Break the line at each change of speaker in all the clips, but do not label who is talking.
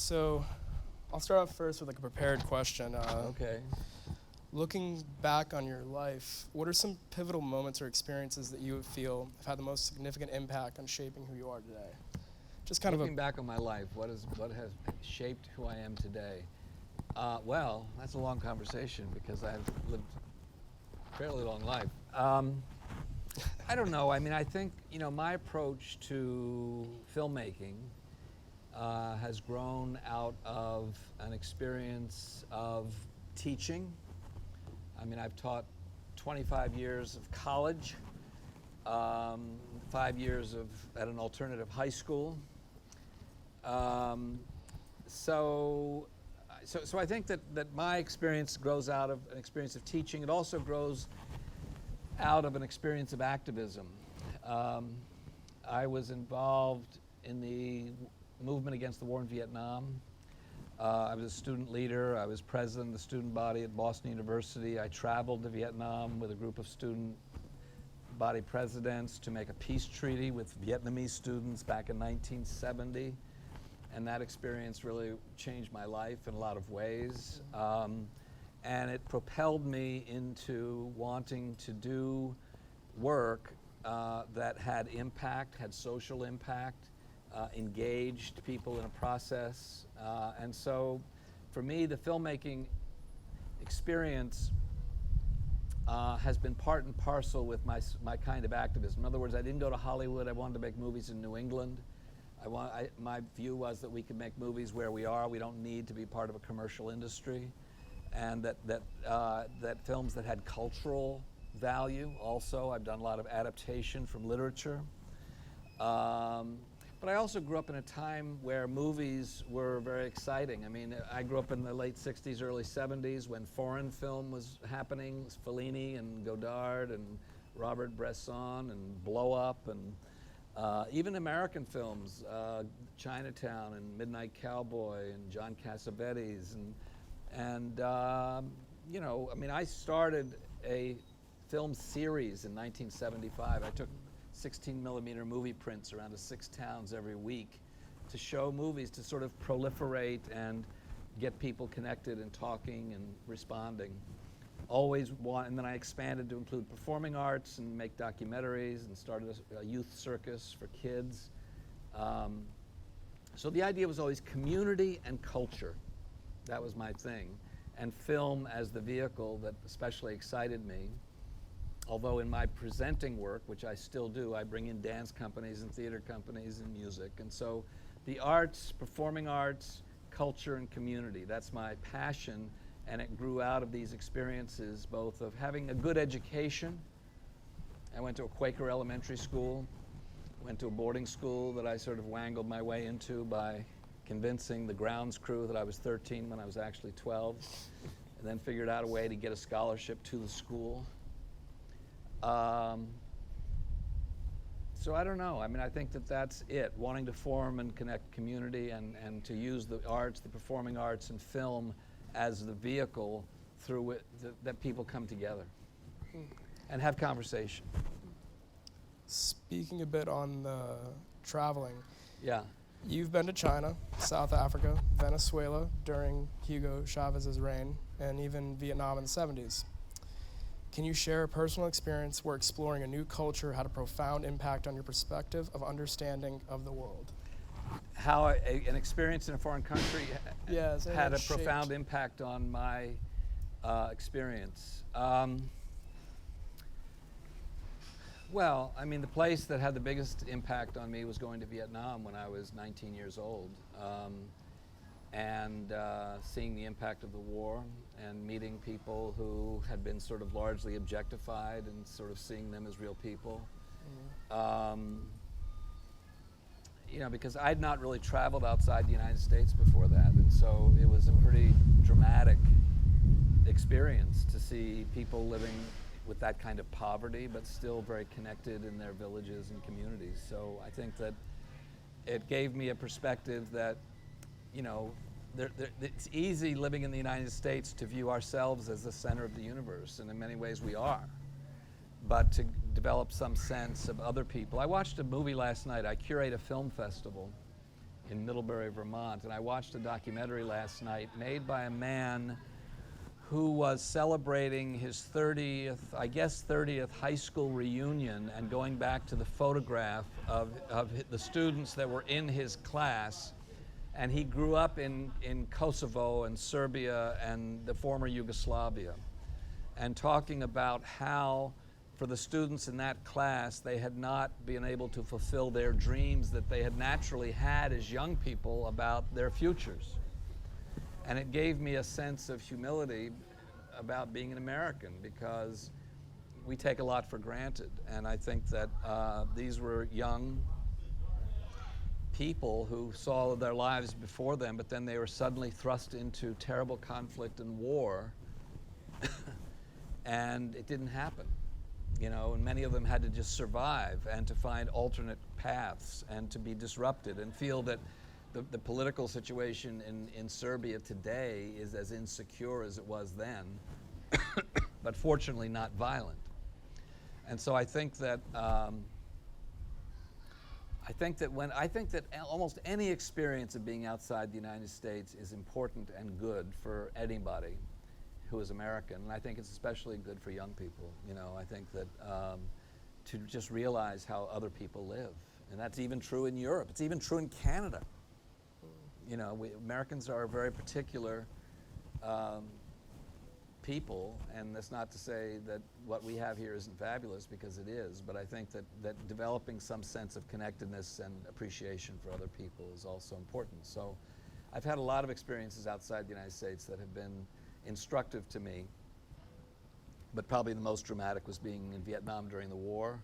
So, I'll start off first with like a prepared question.
Okay.
Looking back on your life, what are some pivotal moments or experiences that you feel have had the most significant impact on shaping who you are today? Just kind
Looking back on my life, what has shaped who I am today? Well, that's a long conversation because I've lived a fairly long life. I don't know. I mean, I think, my approach to filmmaking has grown out of an experience of teaching. I mean, I've taught 25 years of college, 5 years at an alternative high school. So I think that my experience grows out of an experience of teaching. It also grows out of an experience of activism. I was involved in the movement against the war in Vietnam. I was a student leader. I was president of the student body at Boston University. I traveled to Vietnam with a group of student body presidents to make a peace treaty with Vietnamese students back in 1970. And that experience really changed my life in a lot of ways. And it propelled me into wanting to do work that had impact, had social impact, engaged people in a process. And so for me, the filmmaking experience has been part and parcel with my kind of activism. In other words, I didn't go to Hollywood. I wanted to make movies in New England. My view was that we could make movies where we are. We don't need to be part of a commercial industry. And that films that had cultural value also. I've done a lot of adaptation from literature. But I also grew up in a time where movies were very exciting. I mean, I grew up in the late 60s, early 70s when foreign film was happening, Fellini and Godard and Robert Bresson and Blow Up, and even American films, Chinatown and Midnight Cowboy and John Cassavetes. And I mean, I started a film series in 1975. I took 16-millimeter movie prints around to 6 towns every week to show movies, to sort of proliferate and get people connected and talking and responding. And then I expanded to include performing arts and make documentaries and started a youth circus for kids. So the idea was always community and culture. That was my thing. And film as the vehicle that especially excited me. Although in my presenting work, which I still do, I bring in dance companies and theater companies and music. And so the arts, performing arts, culture, and community, that's my passion. And it grew out of these experiences, both of having a good education. I went to a Quaker elementary school, went to a boarding school that I sort of wangled my way into by convincing the grounds crew that I was 13 when I was actually 12, and then figured out a way to get a scholarship to the school. So I don't know. I mean, I think that's it, wanting to form and connect community and to use the arts, the performing arts and film as the vehicle through which that people come together and have conversation.
Speaking a bit on the traveling.
Yeah.
You've been to China, South Africa, Venezuela during Hugo Chavez's reign, and even Vietnam in the 70s. Can you share a personal experience where exploring a new culture had a profound impact on your perspective of understanding of the world?
How an experience in a foreign country had a profound impact on my experience. Well, I mean, the place that had the biggest impact on me was going to Vietnam when I was 19 years old, and seeing the impact of the war and meeting people who had been sort of largely objectified and sort of seeing them as real people. Because I'd not really traveled outside the United States before that, and so it was a pretty dramatic experience to see people living with that kind of poverty, but still very connected in their villages and communities. So I think that it gave me a perspective that, it's easy living in the United States to view ourselves as the center of the universe, and in many ways we are. But to develop some sense of other people. I watched a movie last night. I curate a film festival in Middlebury, Vermont. And I watched a documentary last night made by a man who was celebrating his 30th high school reunion and going back to the photograph of the students that were in his class. And he grew up in Kosovo and Serbia and the former Yugoslavia, and talking about how, for the students in that class, they had not been able to fulfill their dreams that they had naturally had as young people about their futures. And it gave me a sense of humility about being an American, because we take a lot for granted. And I think that these were young people who saw their lives before them, but then they were suddenly thrust into terrible conflict and war, and it didn't happen. You know, and many of them had to just survive and to find alternate paths and to be disrupted and feel that the political situation in Serbia today is as insecure as it was then, but fortunately not violent. And so I think that almost any experience of being outside the United States is important and good for anybody who is American, and I think it's especially good for young people. You know, I think that to just realize how other people live, and that's even true in Europe. It's even true in Canada. You know, Americans are a very particular people, and that's not to say that what we have here isn't fabulous, because it is, but I think that developing some sense of connectedness and appreciation for other people is also important. So I've had a lot of experiences outside the United States that have been instructive to me, but probably the most dramatic was being in Vietnam during the war.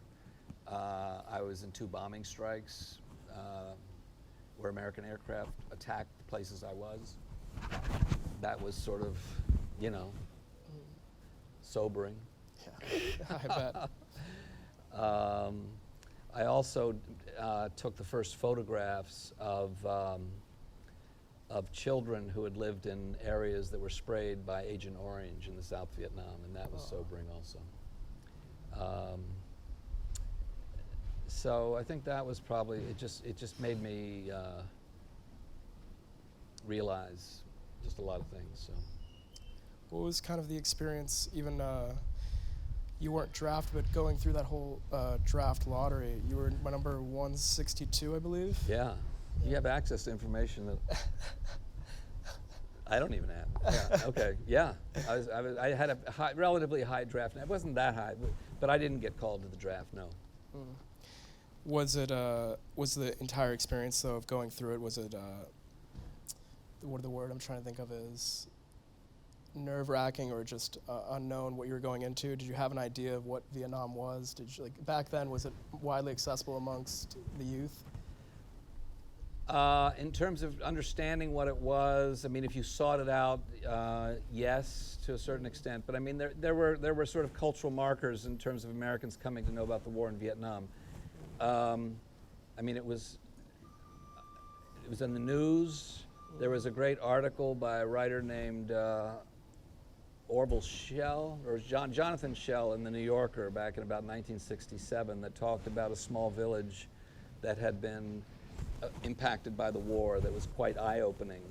I was in 2 bombing strikes where American aircraft attacked the places I was. That was sort of, you know, sobering.
Yeah, I bet.
I also took the first photographs of children who had lived in areas that were sprayed by Agent Orange in the South Vietnam, and that was sobering also. So I think that was probably, it just made me realize just a lot of things. So.
What was kind of the experience, even you weren't drafted, but going through that whole draft lottery, you were my number 162, I believe?
Yeah. You have access to information that I don't even have. Yeah. Okay. Yeah. I had a relatively high draft. It wasn't that high, but I didn't get called to the draft. No.
Mm. Was the entire experience though of going through it? Was it what the word I'm trying to think of is nerve-wracking or just unknown what you were going into? Did you have an idea of what Vietnam was? Did you, like, back then, was it widely accessible amongst the youth?
In terms of understanding what it was, I mean, if you sought it out, yes, to a certain extent. But I mean, there were sort of cultural markers in terms of Americans coming to know about the war in Vietnam. I mean, it was in the news. There was a great article by a writer named Orville Schell, or Jonathan Schell, in the New Yorker back in about 1967, that talked about a small village that had been impacted by the war that was quite eye-opening.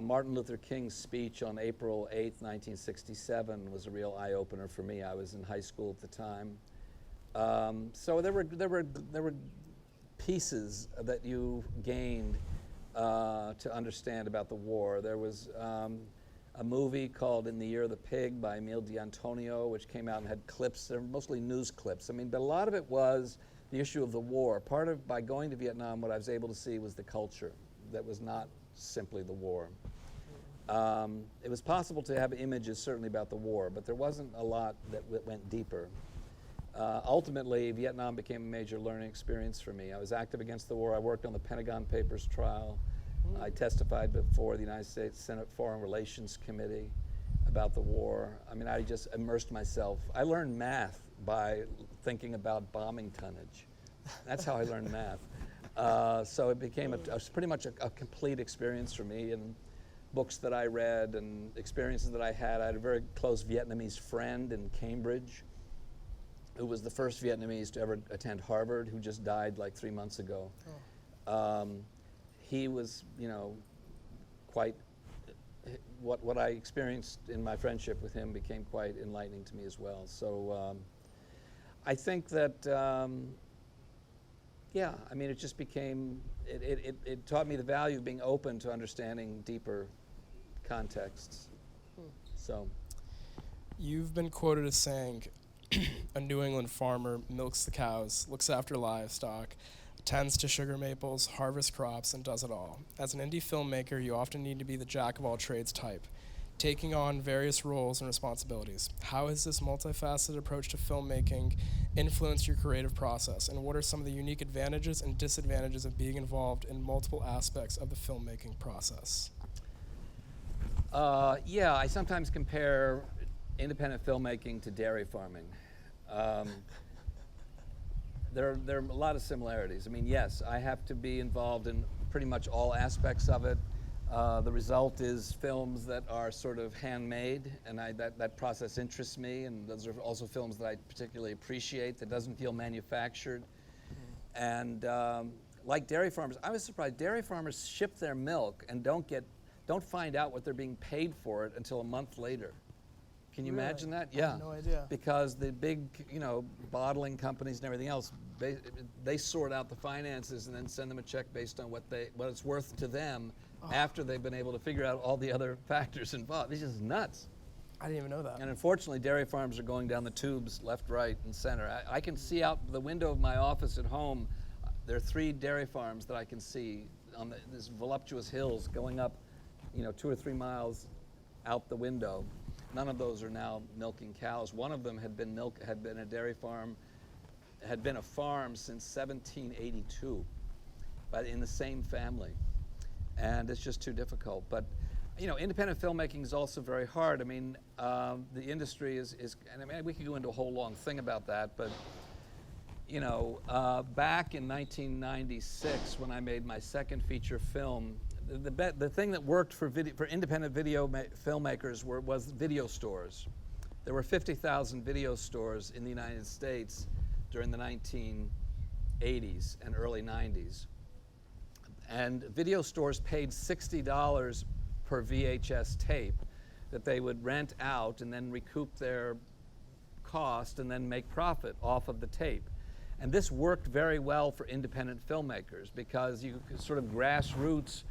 Martin Luther King's speech on April 8, 1967 was a real eye-opener for me. I was in high school at the time. So there were pieces that you gained to understand about the war. There was a movie called In the Year of the Pig by Emile D'Antonio, which came out and had clips. They were mostly news clips. I mean, but a lot of it was the issue of the war. By going to Vietnam, what I was able to see was the culture that was not simply the war. It was possible to have images certainly about the war, but there wasn't a lot that went deeper. Ultimately, Vietnam became a major learning experience for me. I was active against the war. I worked on the Pentagon Papers trial. I testified before the United States Senate Foreign Relations Committee about the war. I mean, I just immersed myself. I learned math by thinking about bombing tonnage. That's how I learned math. So it became pretty much a complete experience for me, and books that I read and experiences that I had. I had a very close Vietnamese friend in Cambridge who was the first Vietnamese to ever attend Harvard, who just died like 3 months ago. he was, you know, quite, what I experienced in my friendship with him became quite enlightening to me as well. So I think that, yeah, I mean, it just became, it taught me the value of being open to understanding deeper contexts. So.
You've been quoted as saying, a New England farmer milks the cows, looks after livestock, tends to sugar maples, harvests crops, and does it all. As an indie filmmaker, you often need to be the jack-of-all-trades type, taking on various roles and responsibilities. How has this multifaceted approach to filmmaking influenced your creative process, and what are some of the unique advantages and disadvantages of being involved in multiple aspects of the filmmaking process?
Yeah, I sometimes compare independent filmmaking to dairy farming. There are a lot of similarities. I mean, yes, I have to be involved in pretty much all aspects of it. The result is films that are sort of handmade, and that process interests me, and those are also films that I particularly appreciate, that doesn't feel manufactured. And like dairy farmers, I was surprised, dairy farmers ship their milk and don't find out what they're being paid for it until a month later. Can you imagine that? Yeah.
I have no idea.
Because the big, you know, bottling companies and everything else, they sort out the finances and then send them a check based on what it's worth to them after they've been able to figure out all the other factors involved. It's just nuts.
I didn't even know that.
And unfortunately, dairy farms are going down the tubes left, right, and center. I can see out the window of my office at home. There are 3 dairy farms that I can see on these voluptuous hills going up, you know, 2 or 3 miles out the window. None of those are now milking cows. One of them had been a dairy farm, had been a farm since 1782, but in the same family. And it's just too difficult. But, you know, independent filmmaking is also very hard. I mean, the industry is, and I mean, we could go into a whole long thing about that, but, you know, back in 1996, when I made my second feature film, the thing that worked for independent video filmmakers was video stores. There were 50,000 video stores in the United States during the 1980s and early 90s. And video stores paid $60 per VHS tape that they would rent out and then recoup their cost and then make profit off of the tape. And this worked very well for independent filmmakers because you could sort of grassroots,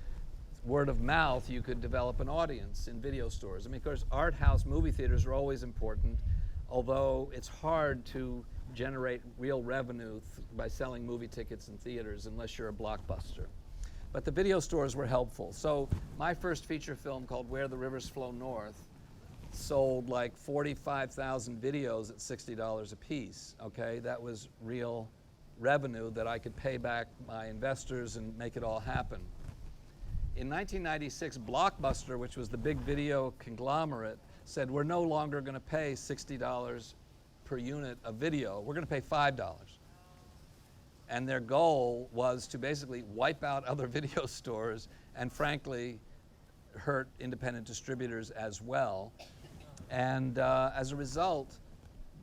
word of mouth, you could develop an audience in video stores. I mean, of course, art house movie theaters are always important, although it's hard to generate real revenue by selling movie tickets in theaters unless you're a blockbuster. But the video stores were helpful. So my first feature film, called Where the Rivers Flow North, sold like 45,000 videos at $60 a piece, okay? That was real revenue that I could pay back my investors and make it all happen. In 1996, Blockbuster, which was the big video conglomerate, said we're no longer going to pay $60 per unit of video. We're going to pay $5. And their goal was to basically wipe out other video stores and, frankly, hurt independent distributors as well. And as a result,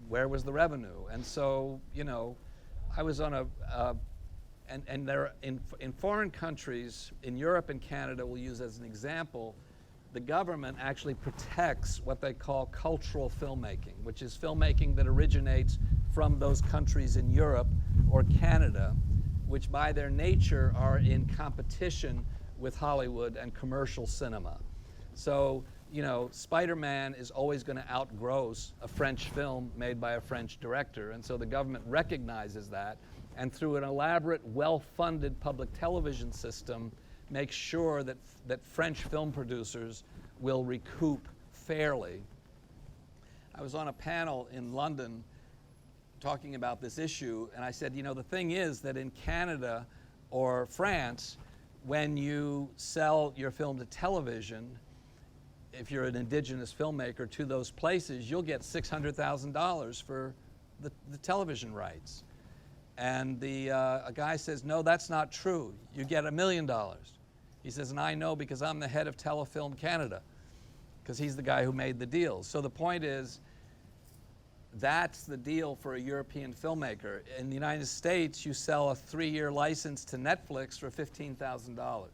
where was the revenue? And so, you know, I was on and there in foreign countries, in Europe and Canada, we'll use as an example, the government actually protects what they call cultural filmmaking, which is filmmaking that originates from those countries in Europe or Canada, which by their nature are in competition with Hollywood and commercial cinema. So, you know, Spider-Man is always going to outgross a French film made by a French director, and so the government recognizes that, and through an elaborate, well-funded public television system, makes sure that French film producers will recoup fairly. I was on a panel in London talking about this issue, and I said, you know, the thing is that in Canada or France, when you sell your film to television, if you're an indigenous filmmaker to those places, you'll get $600,000 for the television rights. And a guy says, no, that's not true. You get $1 million. He says, and I know because I'm the head of Telefilm Canada, because he's the guy who made the deals. So the point is, that's the deal for a European filmmaker. In the United States, you sell a 3-year license to Netflix for $15,000.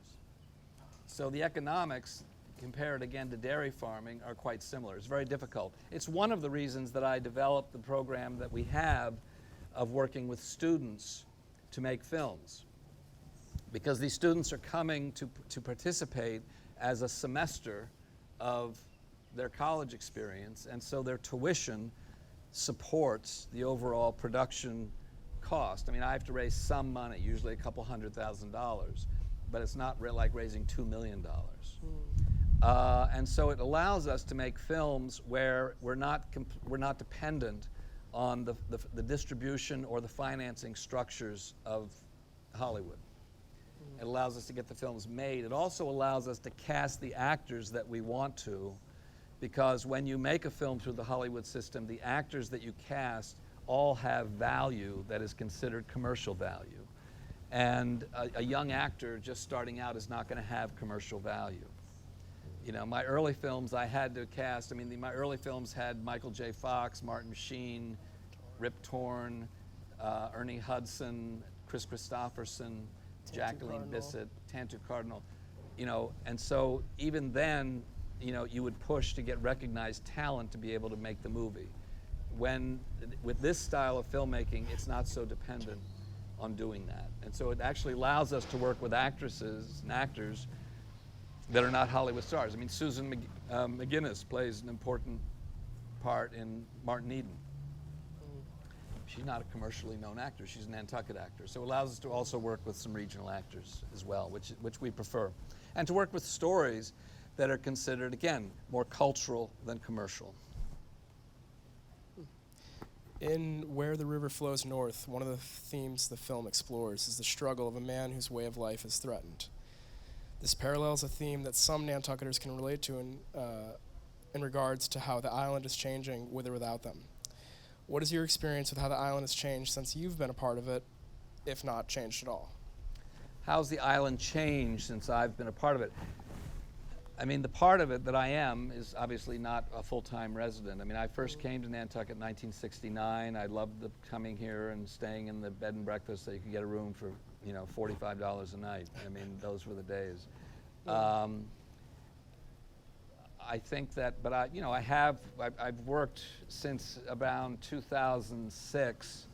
So the economics, compared again to dairy farming, are quite similar. It's very difficult. It's one of the reasons that I developed the program that we have of working with students to make films. Because these students are coming to participate as a semester of their college experience, and so their tuition supports the overall production cost. I mean, I have to raise some money, usually a couple $100,000, but it's not like raising $2 million. And so it allows us to make films where we're not dependent on the distribution or the financing structures of Hollywood. It allows us to get the films made. It also allows us to cast the actors that we want to, because when you make a film through the Hollywood system, the actors that you cast all have value that is considered commercial value. And a young actor just starting out is not going to have commercial value. You know, my early films I had to cast, I mean, my early films had Michael J. Fox, Martin Sheen, Rip Torn, Ernie Hudson, Chris Christopherson, Jacqueline Bisset, Tantu Cardinal, you know, and so even then, you know, you would push to get recognized talent to be able to make the movie. When, with this style of filmmaking, it's not so dependent on doing that. And so it actually allows us to work with actresses and actors that are not Hollywood stars. I mean, Susan McGinnis plays an important part in Martin Eden. She's not a commercially known actor. She's a Nantucket actor. So it allows us to also work with some regional actors as well, which we prefer. And to work with stories that are considered, again, more cultural than commercial.
In Where the River Flows North, one of the themes the film explores is the struggle of a man whose way of life is threatened. This parallels a theme that some Nantucketers can relate to in regards to how the island is changing with or without them. What is your experience with how the island has changed since you've been a part of it, if not changed at all?
How's the island changed since I've been a part of it? I mean, the part of it that I am is obviously not a full-time resident. I mean, I first came to Nantucket in 1969. I loved coming here and staying in the bed and breakfast so you could get a room for, you know, $45 a night. I mean, those were the days. I think that, but I've worked since around 2006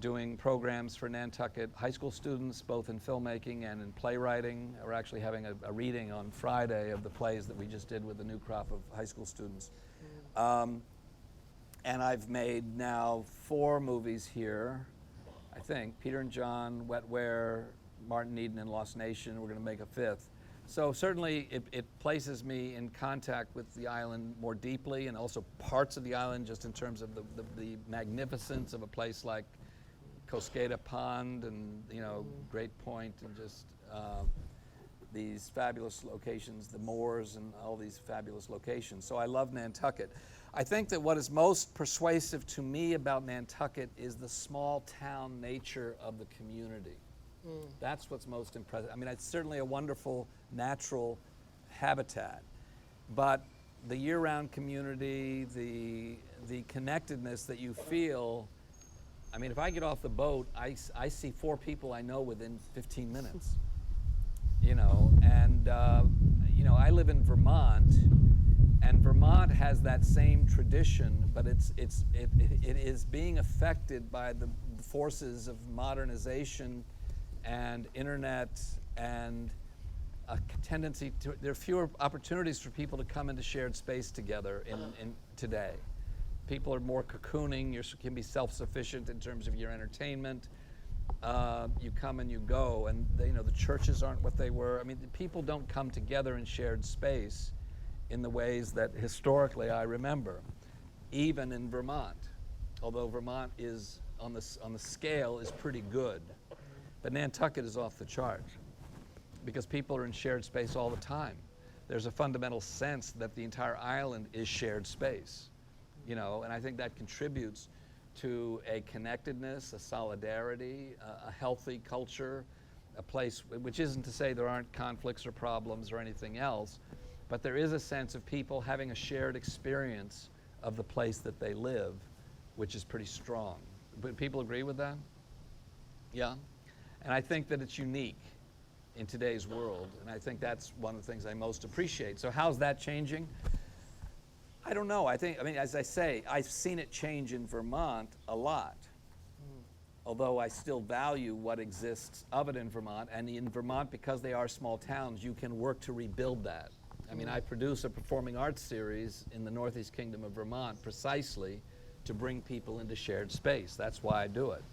doing programs for Nantucket high school students, both in filmmaking and in playwriting. We're actually having a reading on Friday of the plays that we just did with a new crop of high school students. And I've made now 4 movies here, I think. Peter and John, Wetware, Martin Eden, and Lost Nation. We're going to make a 5th. So certainly it places me in contact with the island more deeply, and also parts of the island just in terms of the magnificence of a place like Cosqueda Pond and, you know, Great Point, and just these fabulous locations, the moors and all these fabulous locations. So I love Nantucket. I think that what is most persuasive to me about Nantucket is the small town nature of the community. That's what's most impressive. I mean, it's certainly a wonderful natural habitat, but the year-round community, the connectedness that you feel. I mean, if I get off the boat, I see 4 people I know within 15 minutes. You know, and you know, I live in Vermont, and Vermont has that same tradition, but it is being affected by the forces of modernization and internet, and a tendency to, there are fewer opportunities for people to come into shared space together in today. People are more cocooning, you can be self-sufficient in terms of your entertainment. You come and you go, and you know, the churches aren't what they were. I mean, people don't come together in shared space in the ways that historically I remember, even in Vermont. Although Vermont is, on the scale, is pretty good. But Nantucket is off the chart because people are in shared space all the time. There's a fundamental sense that the entire island is shared space, you know, and I think that contributes to a connectedness, a solidarity, a healthy culture, a place, which isn't to say there aren't conflicts or problems or anything else, but there is a sense of people having a shared experience of the place that they live, which is pretty strong. But people agree with that? Yeah? And I think that it's unique in today's world, and I think that's one of the things I most appreciate. So how's that changing? I don't know. I mean, as I say, I've seen it change in Vermont a lot. Although I still value what exists of it in Vermont. And in Vermont, because they are small towns, you can work to rebuild that. I mean, I produce a performing arts series in the Northeast Kingdom of Vermont precisely to bring people into shared space. That's why I do it.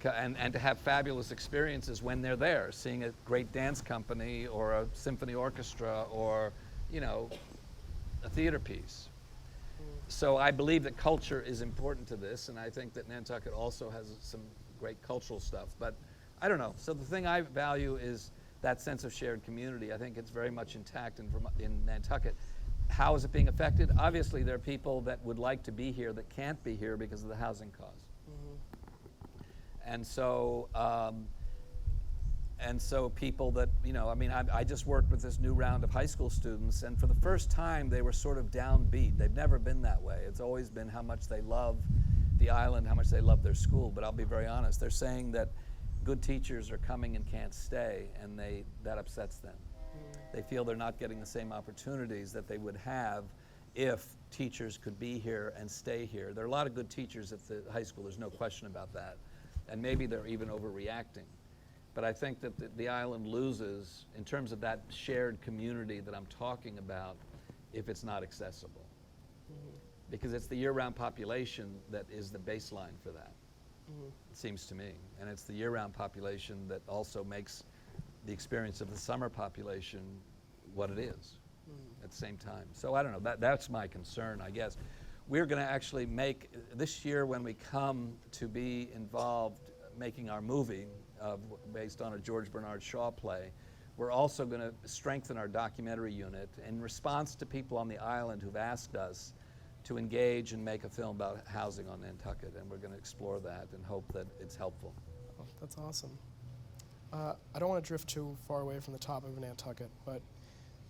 And to have fabulous experiences when they're there, seeing a great dance company or a symphony orchestra or, you know, a theater piece. So I believe that culture is important to this, and I think that Nantucket also has some great cultural stuff. But I don't know. So the thing I value is that sense of shared community. I think it's very much intact in Nantucket. How is it being affected? Obviously, there are people that would like to be here that can't be here because of the housing costs. And so people that, you know, I mean, I just worked with this new round of high school students, and for the first time, they were sort of downbeat. They've never been that way. It's always been how much they love the island, how much they love their school. But I'll be very honest, they're saying that good teachers are coming and can't stay, and that upsets them. They feel they're not getting the same opportunities that they would have if teachers could be here and stay here. There are a lot of good teachers at the high school, there's no question about that. And maybe they're even overreacting. But I think that the island loses in terms of that shared community that I'm talking about if it's not accessible. Because it's the year-round population that is the baseline for that, it seems to me. And it's the year-round population that also makes the experience of the summer population what it is at the same time. So I don't know, that's my concern, I guess. We're going to actually make, this year when we come to be involved making our movie based on a George Bernard Shaw play, we're also going to strengthen our documentary unit in response to people on the island who've asked us to engage and make a film about housing on Nantucket, and we're going to explore that and hope that it's helpful.
Oh, that's awesome. I don't want to drift too far away from the topic of Nantucket, but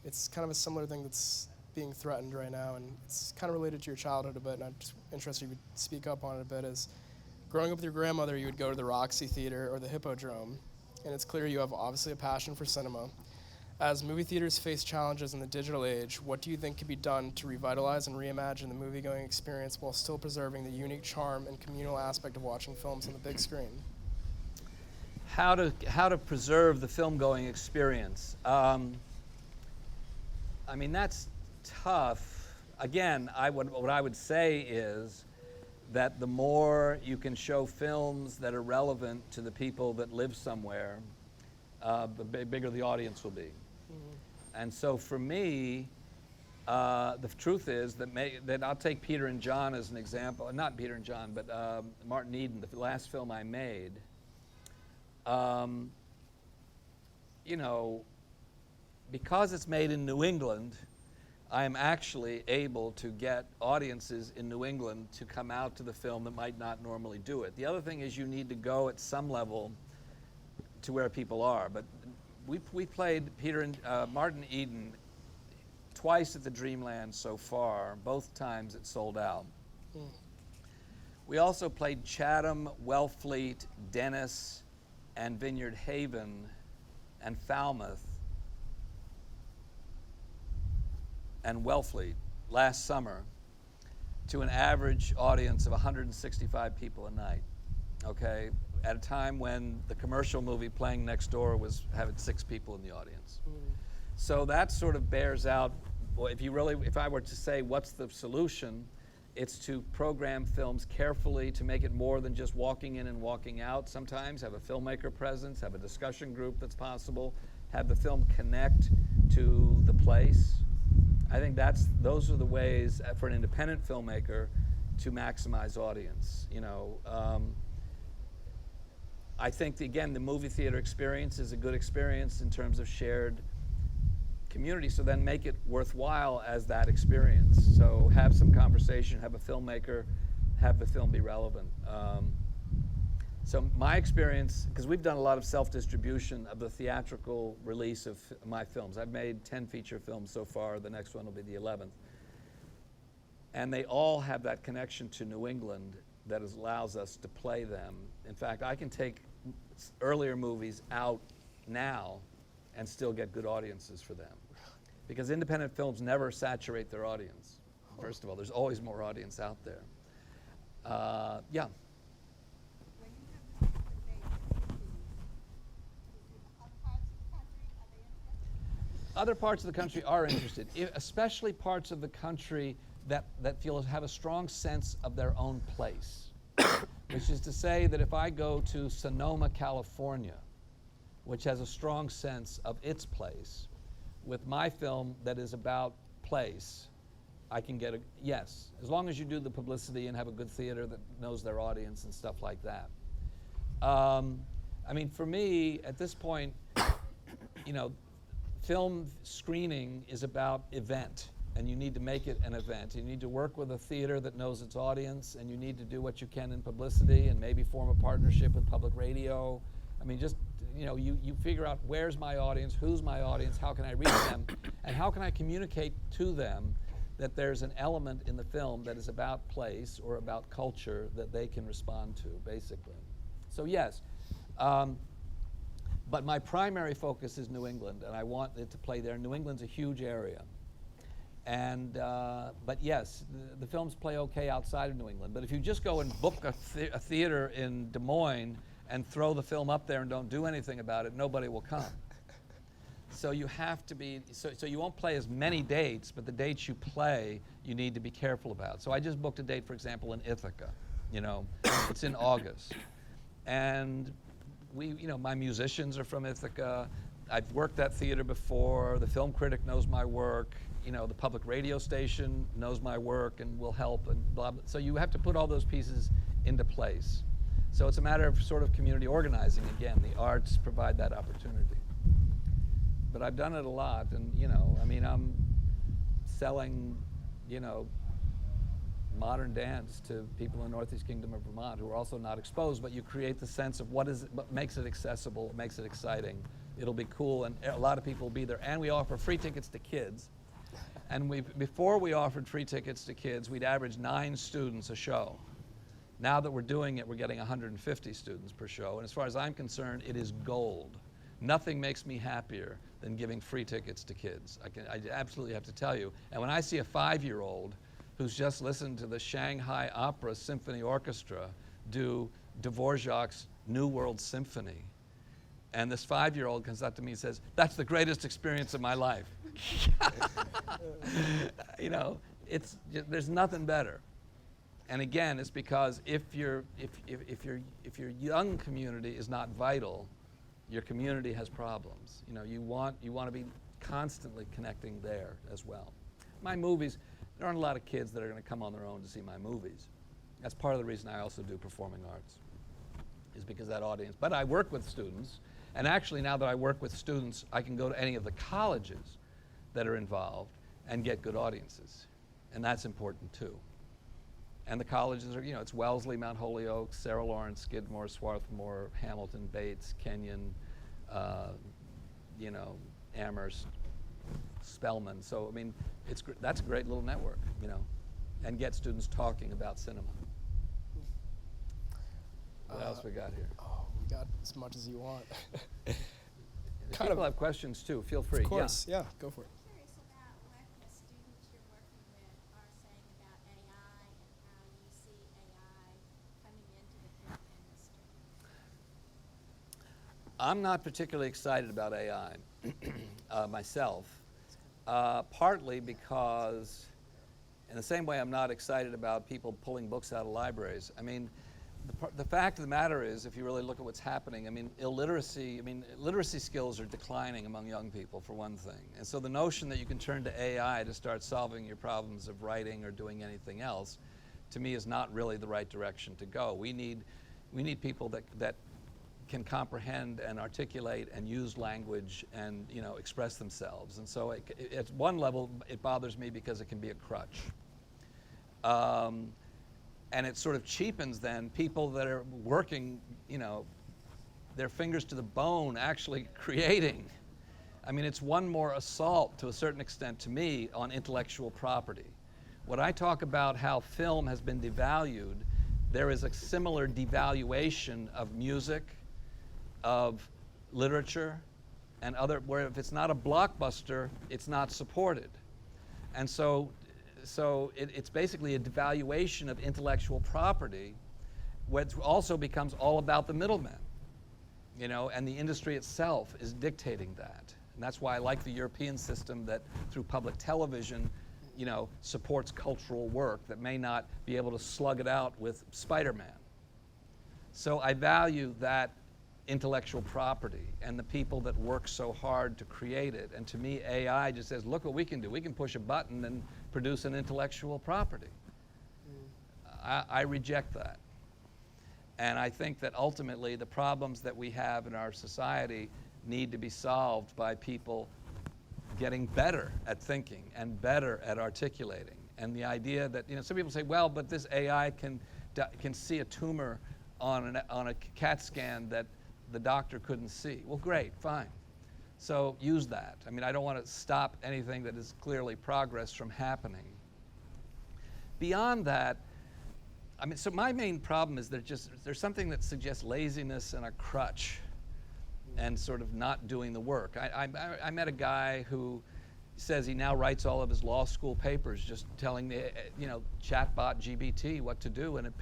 it's kind of a similar thing that's being threatened right now, and it's kind of related to your childhood a bit, and I'm just interested if you could speak up on it a bit. Is growing up with your grandmother, you would go to the Roxy Theater or the Hippodrome, and it's clear you have obviously a passion for cinema. As movie theaters face challenges in the digital age, what do you think could be done to revitalize and reimagine the movie-going experience while still preserving the unique charm and communal aspect of watching films on the big screen?
How to preserve the film-going experience? I mean, that's tough. Again, what I would say is that the more you can show films that are relevant to the people that live somewhere, the bigger the audience will be. And so for me, the truth is that I'll take Peter and John as an example. Not Peter and John, but Martin Eden, the last film I made. You know, because it's made in New England, I am actually able to get audiences in New England to come out to the film that might not normally do it. The other thing is you need to go at some level to where people are. But we played Peter and Martin Eden twice at the Dreamland so far. Both times it sold out. We also played Chatham, Wellfleet, Dennis, and Vineyard Haven, and Falmouth, and Wellfleet last summer to an average audience of 165 people a night, okay? At a time when the commercial movie playing next door was having 6 people in the audience. So that sort of bears out, well, if I were to say what's the solution, it's to program films carefully to make it more than just walking in and walking out. Sometimes have a filmmaker presence, have a discussion group that's possible, have the film connect to the place. I think those are the ways for an independent filmmaker to maximize audience. You know, I think again the movie theater experience is a good experience in terms of shared community. So then make it worthwhile as that experience. So have some conversation, have a filmmaker, have the film be relevant. So my experience, because we've done a lot of self-distribution of the theatrical release of my films. I've made 10 feature films so far. The next one will be the 11th. And they all have that connection to New England that allows us to play them. In fact, I can take earlier movies out now and still get good audiences for them. Because independent films never saturate their audience. First of all, there's always more audience out there. Yeah.
When you have the
Other parts of the country are interested, especially parts of the country that have a strong sense of their own place. Which is to say that if I go to Sonoma, California, which has a strong sense of its place, with my film that is about place, I can get a yes, as long as you do the publicity and have a good theater that knows their audience and stuff like that. I mean, for me, at this point, you know, film screening is about event, and you need to make it an event. You need to work with a theater that knows its audience, and you need to do what you can in publicity and maybe form a partnership with public radio. I mean, just, you know, you figure out where's my audience, who's my audience, how can I reach them, and how can I communicate to them that there's an element in the film that is about place or about culture that they can respond to, basically. So yes, but my primary focus is New England, and I want it to play there. New England's a huge area. And, but yes, the films play okay outside of New England. But if you just go and book a theater in Des Moines and throw the film up there and don't do anything about it, nobody will come. So you have to be, so you won't play as many dates, but the dates you play, you need to be careful about. So I just booked a date, for example, in Ithaca. You know, it's in August. And you know, my musicians are from Ithaca. I've worked that theater before. The film critic knows my work. You know, the public radio station knows my work and will help and blah, blah. So you have to put all those pieces into place. So it's a matter of sort of community organizing. Again, the arts provide that opportunity. But I've done it a lot, and you know, I mean, I'm selling, you know, modern dance to people in the Northeast Kingdom of Vermont who are also not exposed, but you create the sense of what makes it accessible, what makes it exciting. It'll be cool, and a lot of people will be there. And we offer free tickets to kids. And before we offered free tickets to kids, we'd average 9 students a show. Now that we're doing it, we're getting 150 students per show. And as far as I'm concerned, it is gold. Nothing makes me happier than giving free tickets to kids. I absolutely have to tell you. And when I see a 5-year-old who's just listened to the Shanghai Opera Symphony Orchestra do Dvorak's New World Symphony, and this 5-year-old comes up to me and says, "That's the greatest experience of my life." You know, there's nothing better. And again, it's because if your young community is not vital, your community has problems. You know, you want to be constantly connecting there as well. My movies, there aren't a lot of kids that are going to come on their own to see my movies. That's part of the reason I also do performing arts, is because of that audience. But I work with students, and actually now that I work with students, I can go to any of the colleges that are involved and get good audiences. And that's important too. And the colleges are, you know, it's Wellesley, Mount Holyoke, Sarah Lawrence, Skidmore, Swarthmore, Hamilton, Bates, Kenyon, you know, Amherst, Spelman. So, I mean, that's a great little network, you know, and get students talking about cinema. What else we got here?
Oh, we got as much as you want.
People have questions too, feel free.
Of course, yeah, go for it.
I'm curious about what the students you're working with are saying about AI and how you see AI coming into the film industry.
I'm not particularly excited about AI myself, partly because in the same way I'm not excited about people pulling books out of libraries. I mean, the fact of the matter is, if you really look at what's happening, I mean, literacy skills are declining among young people, for one thing. And so the notion that you can turn to AI to start solving your problems of writing or doing anything else, to me, is not really the right direction to go. We need people that can comprehend and articulate and use language and, you know, express themselves. And so at one level, it bothers me because it can be a crutch. And it sort of cheapens then people that are working, you know, their fingers to the bone actually creating. I mean, it's one more assault to a certain extent to me on intellectual property. When I talk about how film has been devalued, there is a similar devaluation of music, of literature, and other, where if it's not a blockbuster, it's not supported. And so it's basically a devaluation of intellectual property, which also becomes all about the middlemen, you know, and the industry itself is dictating that. And that's why I like the European system that through public television, you know, supports cultural work that may not be able to slug it out with Spider-Man. So I value that intellectual property and the people that work so hard to create it. And to me, AI just says, look what we can do. We can push a button and produce an intellectual property. I reject that. And I think that ultimately the problems that we have in our society need to be solved by people getting better at thinking and better at articulating. And the idea that, you know, some people say, well, but this AI can see a tumor on a CAT scan that the doctor couldn't see. Well, great, fine. So use that. I mean, I don't want to stop anything that is clearly progress from happening. Beyond that, I mean, so my main problem is there's something that suggests laziness and a crutch and sort of not doing the work. I met a guy who says he now writes all of his law school papers just telling the, you know, chatbot GBT what to do, and it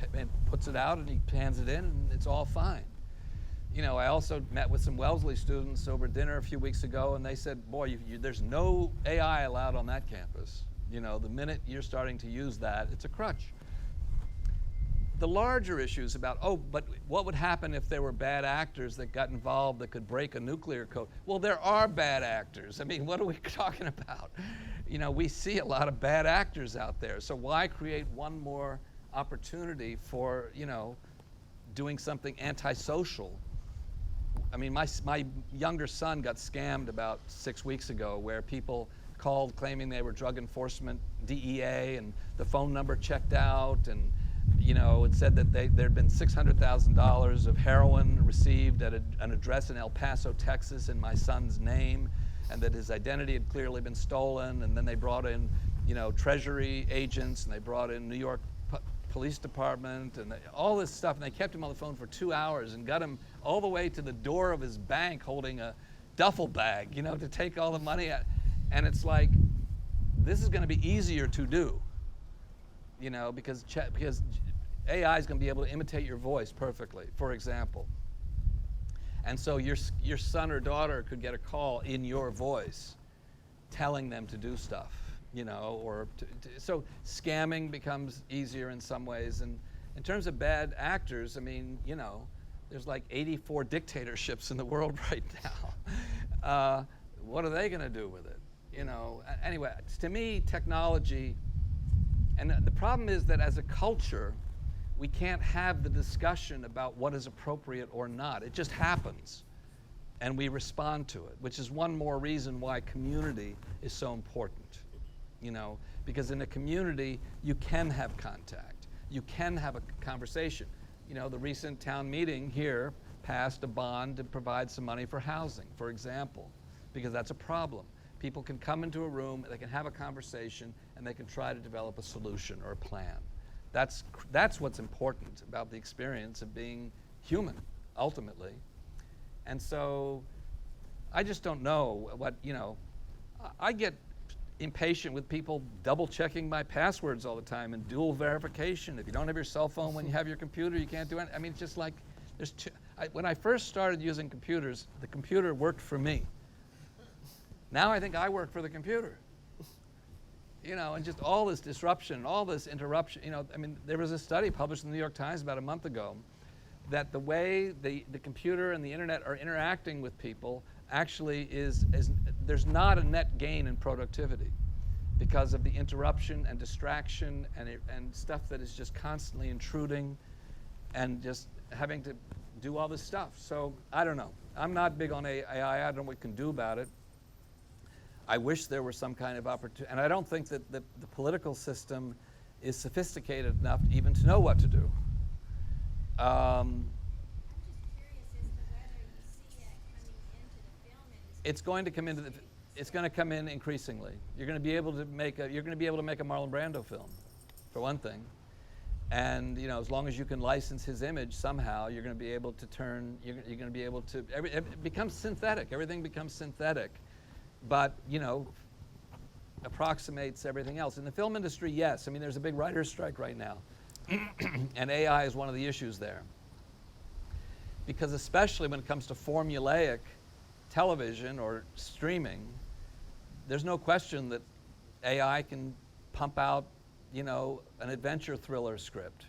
puts it out and he hands it in and it's all fine. You know, I also met with some Wellesley students over dinner a few weeks ago, and they said, boy, there's no AI allowed on that campus. You know, the minute you're starting to use that, it's a crutch. The larger issues about, oh, but what would happen if there were bad actors that got involved that could break a nuclear code? Well, there are bad actors. I mean, what are we talking about? You know, we see a lot of bad actors out there. So why create one more opportunity for, you know, doing something antisocial? I mean, my younger son got scammed about 6 weeks ago, where people called claiming they were drug enforcement, DEA, and the phone number checked out, and you know, it said that there'd been $600,000 of heroin received at an address in El Paso, Texas, in my son's name, and that his identity had clearly been stolen. And then they brought in, you know, Treasury agents, and they brought in New York Police Department, and all this stuff. And they kept him on the phone for 2 hours and got him all the way to the door of his bank holding a duffel bag, you know, to take all the money out. And it's like, this is going to be easier to do. You know, because AI is going to be able to imitate your voice perfectly, for example. And so your son or daughter could get a call in your voice telling them to do stuff, you know, or so scamming becomes easier in some ways. And in terms of bad actors, I mean, you know, there's like 84 dictatorships in the world right now. What are they going to do with it? You know, anyway, to me, technology. And the problem is that as a culture, we can't have the discussion about what is appropriate or not. It just happens, and we respond to it, which is one more reason why community is so important. You know, because in a community, you can have contact. You can have a conversation. You know, the recent town meeting here passed a bond to provide some money for housing, for example, because that's a problem. People can come into a room, they can have a conversation, and they can try to develop a solution or a plan. That's what's important about the experience of being human, ultimately. And so I just don't know what, you know, I get impatient with people double checking my passwords all the time and dual verification. If you don't have your cell phone when you have your computer, you can't do anything. I mean, it's just like, when I first started using computers, the computer worked for me. Now I think I work for the computer. You know, and just all this disruption, all this interruption. You know, I mean, there was a study published in the New York Times about a month ago that the way the computer and the internet are interacting with people actually is there's not a net gain in productivity because of the interruption and distraction and stuff that is just constantly intruding and just having to do all this stuff. So I don't know. I'm not big on AI. I don't know what we can do about it. I wish there were some kind of opportunity, and I don't think that the political system is sophisticated enough even to know what to do.
I'm just curious as to whether you see it coming into the film industry.
It's going to come into it's going to come in increasingly. You're going to be able to make a Marlon Brando film. for one thing. And as long as you can license his image somehow, you're going to be able to turn. You're going to be able to. It becomes synthetic. Everything becomes synthetic, but approximates everything else. In the film industry, yes. I mean, there's a big writer's strike right now, and AI is one of the issues there. Because especially when it comes to formulaic television or streaming, there's no question that AI can pump out an adventure thriller script.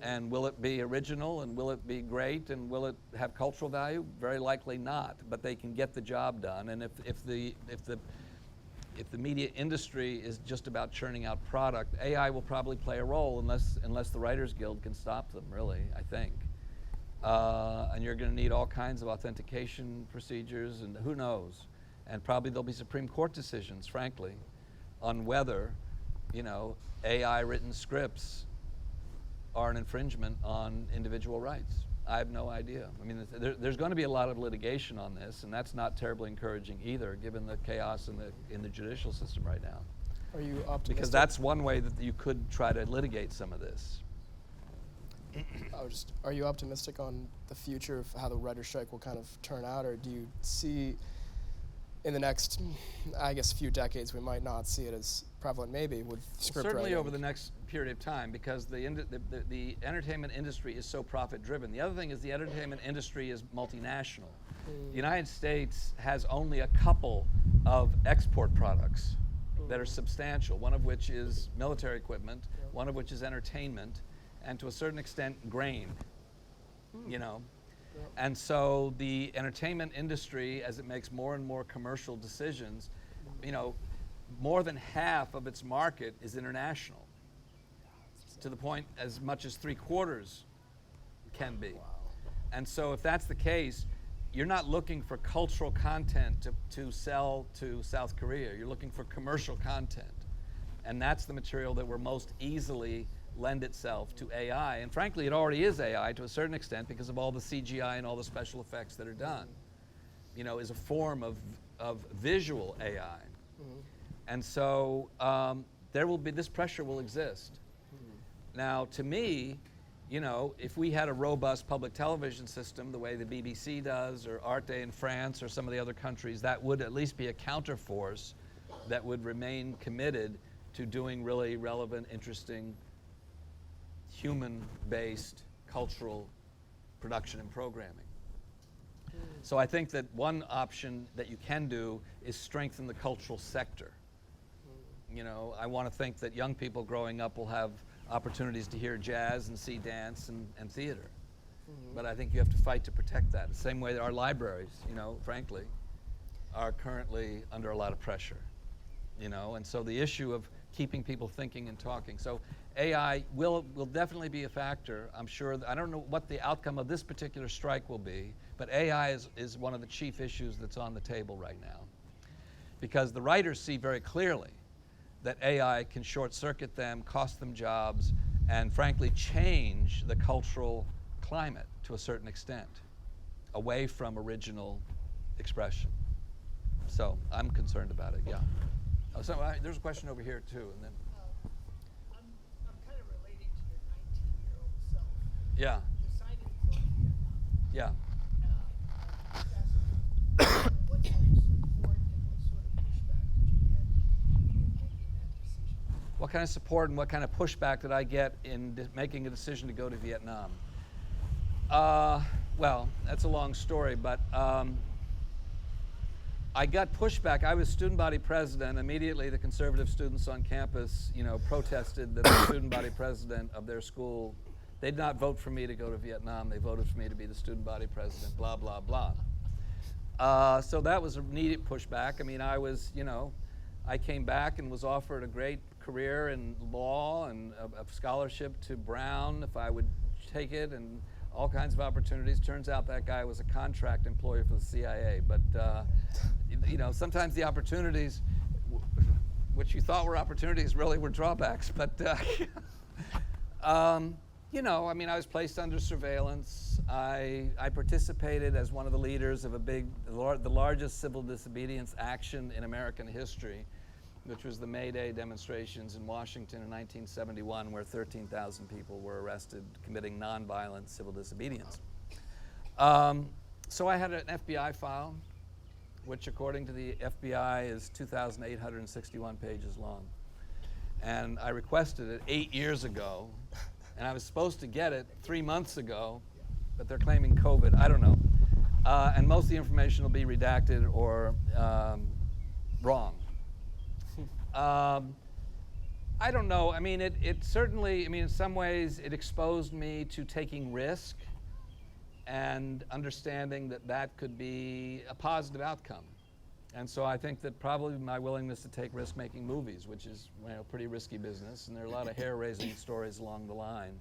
And will it be original, and will it be great, and will it have cultural value? Very likely not, but they can get the job done. And if the media industry is just about churning out product, AI will probably play a role unless the Writers Guild can stop them, really, I think. And you're going to need all kinds of authentication procedures, and who knows. And probably there'll be Supreme Court decisions, frankly, on whether AI-written scripts are an infringement on individual rights. I have no idea. I mean, there's going to be a lot of litigation on this, and that's not terribly encouraging either, given the chaos in the judicial system right now.
Are you optimistic?
Because that's one way that you could try to litigate some of this.
Are you optimistic on the future of how the writer's strike will kind of turn out, or do you see in the next, I guess, few decades, we might not see it as prevalent, maybe, with script
Certainly
writing?
over the next period of time, because the entertainment industry is so profit-driven. The other thing is the entertainment industry is multinational. The United States has only a couple of export products that are substantial, one of which is military equipment, one of which is entertainment, and to a certain extent, grain, And so the entertainment industry, as it makes more and more commercial decisions, more than half of its market is international, to the point as much as 3/4 can be. And so if that's the case, you're not looking for cultural content to sell to South Korea. You're looking for commercial content. And that's the material that will most easily lend itself to AI. And frankly, it already is AI to a certain extent because of all the CGI and all the special effects that are done. Is a form of visual AI. And so this pressure will exist. Now, to me, if we had a robust public television system the way the BBC does, or Arte in France, or some of the other countries, that would at least be a counterforce that would remain committed to doing really relevant, interesting, human-based cultural production and programming. So I think that one option that you can do is strengthen the cultural sector. I want to think that young people growing up will have opportunities to hear jazz and see dance and theater. But I think you have to fight to protect that. The same way that our libraries, frankly, are currently under a lot of pressure. And so the issue of keeping people thinking and talking. So AI will definitely be a factor. I'm sure. I don't know what the outcome of this particular strike will be, but AI is one of the chief issues that's on the table right now. Because the writers see very clearly that AI can short-circuit them, cost them jobs, and frankly change the cultural climate to a certain extent, away from original expression. So I'm concerned about it, yeah. So there's a question over here too, and then.
I'm kind of relating to your 19-year-old self.
Yeah.
Decided to go to Vietnam.
Yeah.
What sort of support and what sort of pushback did you get in making that decision?
What kind of support and what kind of pushback did I get in making a decision to go to Vietnam? Well, that's a long story, but I got pushback. I was student body president. Immediately, the conservative students on campus, protested that the student body president of their school, they did not vote for me to go to Vietnam. They voted for me to be the student body president, blah, blah, blah. So that was a needed pushback. I mean, I came back and was offered a great career in law and a scholarship to Brown if I would take it, and all kinds of opportunities. Turns out that guy was a contract employee for the CIA. But, sometimes the opportunities, which you thought were opportunities, really were drawbacks. But, I was placed under surveillance. I participated as one of the leaders of the largest civil disobedience action in American history. which was the May Day demonstrations in Washington in 1971, where 13,000 people were arrested committing nonviolent civil disobedience. So I had an FBI file, which according to the FBI is 2,861 pages long. And I requested it 8 years ago, and I was supposed to get it 3 months ago, but they're claiming COVID, I don't know. And most of the information will be redacted or wrong. I don't know, I mean, it certainly, I mean, in some ways it exposed me to taking risk and understanding that that could be a positive outcome. And so I think that probably my willingness to take risk making movies, which is, you know, pretty risky business, and there are a lot of hair-raising stories along the line,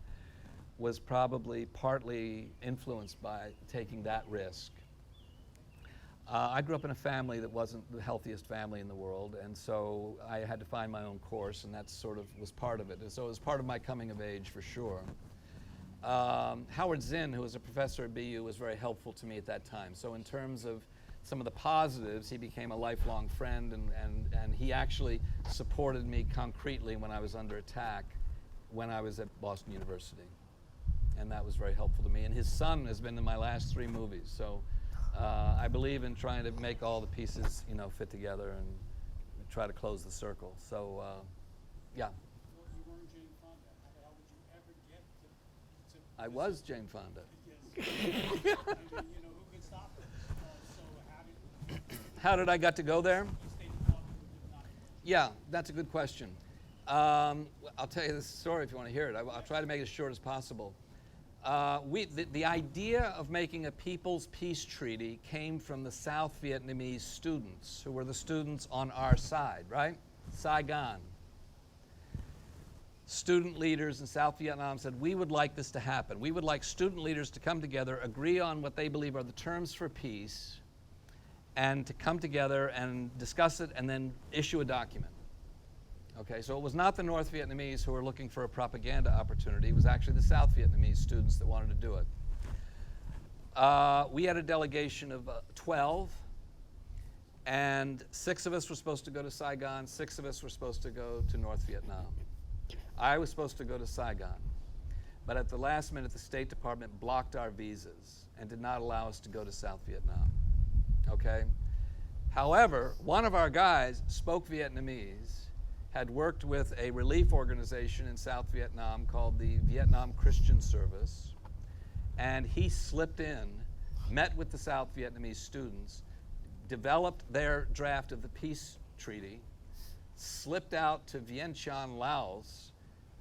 was probably partly influenced by taking that risk. I grew up in a family that wasn't the healthiest family in the world, and so I had to find my own course, and that sort of was part of it. And so it was part of my coming of age for sure. Howard Zinn, who was a professor at BU, was very helpful to me at that time. So in terms of some of the positives, he became a lifelong friend, and he actually supported me concretely when I was under attack when I was at Boston University. And that was very helpful to me. And his son has been in my last 3 movies. So I believe in trying to make all the pieces, you know, fit together and try to close the circle. So, yeah.
Well, you weren't Jane Fonda. How the hell did you ever get to
I was Jane Fonda.
Yes. I mean, you know, who could stop it? So
How did I got to go there?
you stayed involved with not?
Yeah, that's a good question. I'll tell you this story if you want to hear it. I'll try to make it as short as possible. The idea of making a People's Peace Treaty came from the South Vietnamese students, who were the students on our side, right? Saigon. Student leaders in South Vietnam said, we would like this to happen. We would like student leaders to come together, agree on what they believe are the terms for peace, and to come together and discuss it and then issue a document. Okay, so it was not the North Vietnamese who were looking for a propaganda opportunity. It was actually the South Vietnamese students that wanted to do it. We had a delegation of 12, and 6 of us were supposed to go to Saigon, 6 of us were supposed to go to North Vietnam. I was supposed to go to Saigon, but at the last minute, the State Department blocked our visas and did not allow us to go to South Vietnam. Okay? However, one of our guys spoke Vietnamese, had worked with a relief organization in South Vietnam called the Vietnam Christian Service, and he slipped in, met with the South Vietnamese students, developed their draft of the peace treaty, slipped out to Vientiane, Laos.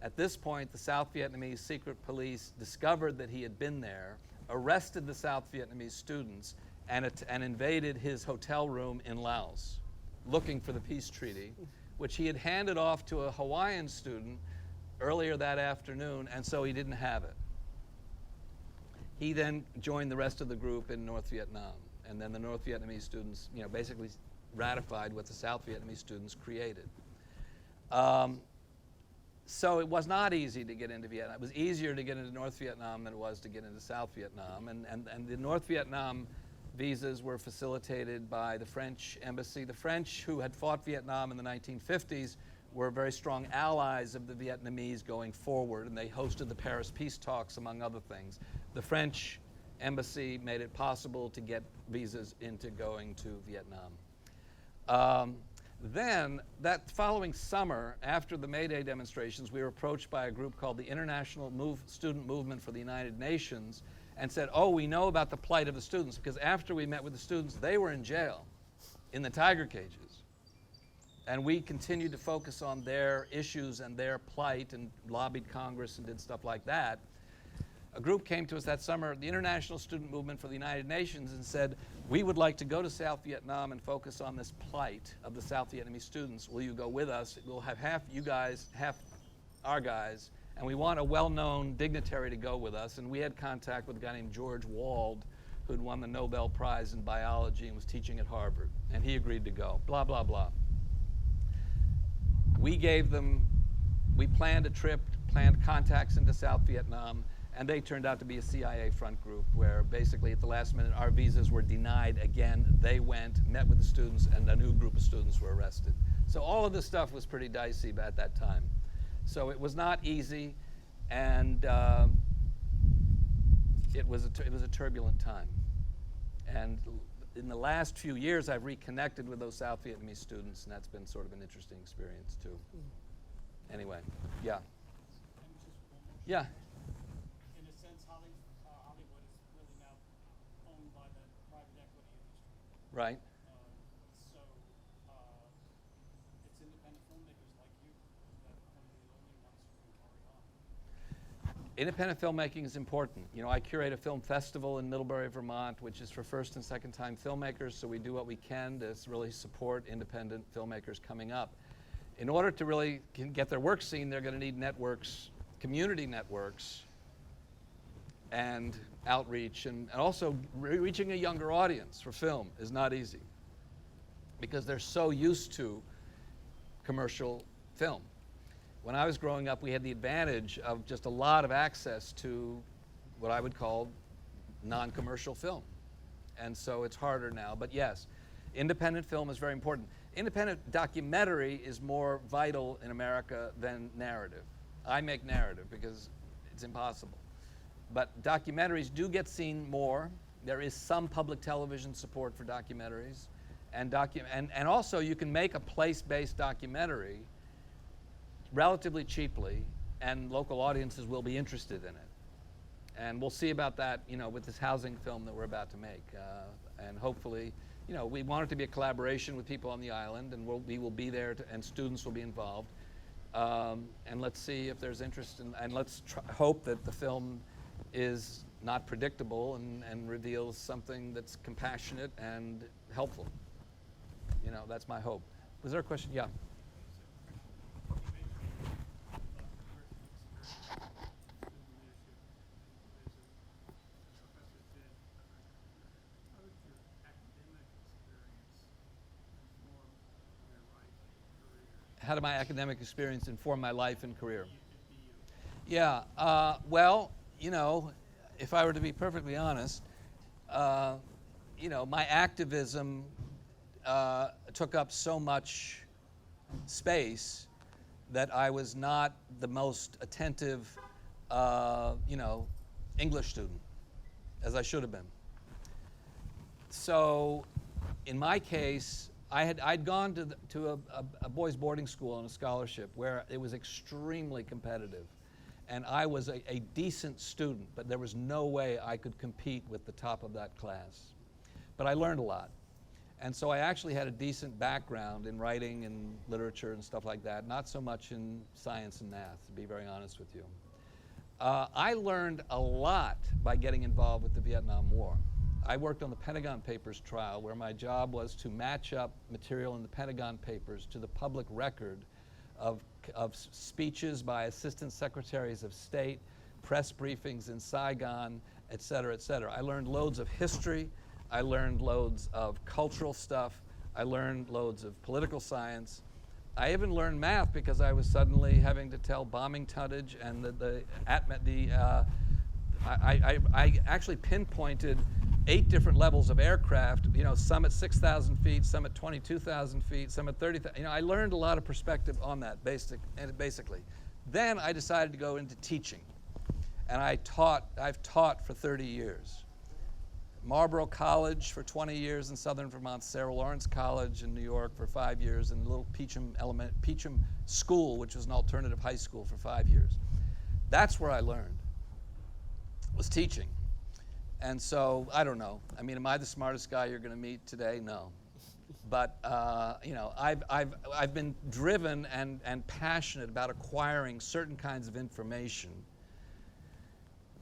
At this point, the South Vietnamese secret police discovered that he had been there, arrested the South Vietnamese students, and invaded his hotel room in Laos, looking for the peace treaty, which he had handed off to a Hawaiian student earlier that afternoon, and so he didn't have it. He then joined the rest of the group in North Vietnam, and then the North Vietnamese students, you know, basically ratified what the South Vietnamese students created. So it was not easy to get into Vietnam. It was easier to get into North Vietnam than it was to get into South Vietnam, and the North Vietnam visas were facilitated by the French embassy. The French, who had fought Vietnam in the 1950s, were very strong allies of the Vietnamese going forward, and they hosted the Paris peace talks, among other things. The French embassy made it possible to get visas into going to Vietnam. Then, that following summer, after the May Day demonstrations, we were approached by a group called the International Student Movement for the United Nations, and said, oh, we know about the plight of the students, because after we met with the students, they were in jail, in the tiger cages. And we continued to focus on their issues and their plight and lobbied Congress and did stuff like that. A group came to us that summer, the International Student Movement for the United Nations, and said, we would like to go to South Vietnam and focus on this plight of the South Vietnamese students. Will you go with us? We'll have half you guys, half our guys, and we want a well-known dignitary to go with us. And we had contact with a guy named George Wald, who'd won the Nobel Prize in biology and was teaching at Harvard, and he agreed to go, blah, blah, blah. We planned a trip, planned contacts into South Vietnam, and they turned out to be a CIA front group where basically at the last minute our visas were denied again. They went, met with the students, and a new group of students were arrested. So all of this stuff was pretty dicey at that time. So it was not easy, and it was a turbulent time. And in the last few years, I've reconnected with those South Vietnamese students, and that's been sort of an interesting experience too. Anyway, yeah.
And just one more.
Yeah.
In a sense, Hollywood is really now owned by the private equity industry.
Right.
So it's independent filmmakers like you that are one of the only ones who can carry on.
Independent filmmaking is important. You know, I curate a film festival in Middlebury, Vermont, which is for first and second time filmmakers, so we do what we can to really support independent filmmakers coming up. In order to really get their work seen, they're going to need networks, community networks, and outreach, and also reaching a younger audience for film is not easy because they're so used to commercial film. When I was growing up, we had the advantage of just a lot of access to what I would call non-commercial film. And so it's harder now, but yes, independent film is very important. Independent documentary is more vital in America than narrative. I make narrative because it's impossible. But documentaries do get seen more. There is some public television support for documentaries. And also you can make a place-based documentary relatively cheaply, and local audiences will be interested in it. And we'll see about that, you know, with this housing film that we're about to make. And hopefully, you know, we want it to be a collaboration with people on the island, and we will be there, and students will be involved. And let's see if there's interest, and let's hope that the film is not predictable and reveals something that's compassionate and helpful. You know, that's my hope. Was there a question? Yeah. How did my academic experience inform my life and career? Yeah, well, you know, if I were to be perfectly honest, you know, my activism took up so much space that I was not the most attentive, you know, English student, as I should have been. So, in my case, I'd gone to a boys' boarding school on a scholarship where it was extremely competitive. And I was a decent student, but there was no way I could compete with the top of that class. But I learned a lot. And so I actually had a decent background in writing and literature and stuff like that, not so much in science and math, to be very honest with you. I learned a lot by getting involved with the Vietnam War. I worked on the Pentagon Papers trial, where my job was to match up material in the Pentagon Papers to the public record of speeches by assistant secretaries of state, press briefings in Saigon, et cetera, et cetera. I learned loads of history. I learned loads of cultural stuff. I learned loads of political science. I even learned math because I was suddenly having to tell bombing tonnage and I actually pinpointed 8 different levels of aircraft, you know, some at 6,000 feet, some at 22,000 feet, some at 30,000. You know, I learned a lot of perspective on that, basically. Then I decided to go into teaching. And I've taught for 30 years. Marlborough College for 20 years in Southern Vermont, Sarah Lawrence College in New York for 5 years, and Little Peachum School, which was an alternative high school, for 5 years. That's where I learned, was teaching. And so, I don't know. I mean, am I the smartest guy you're going to meet today? No. But, you know, I've been driven and passionate about acquiring certain kinds of information.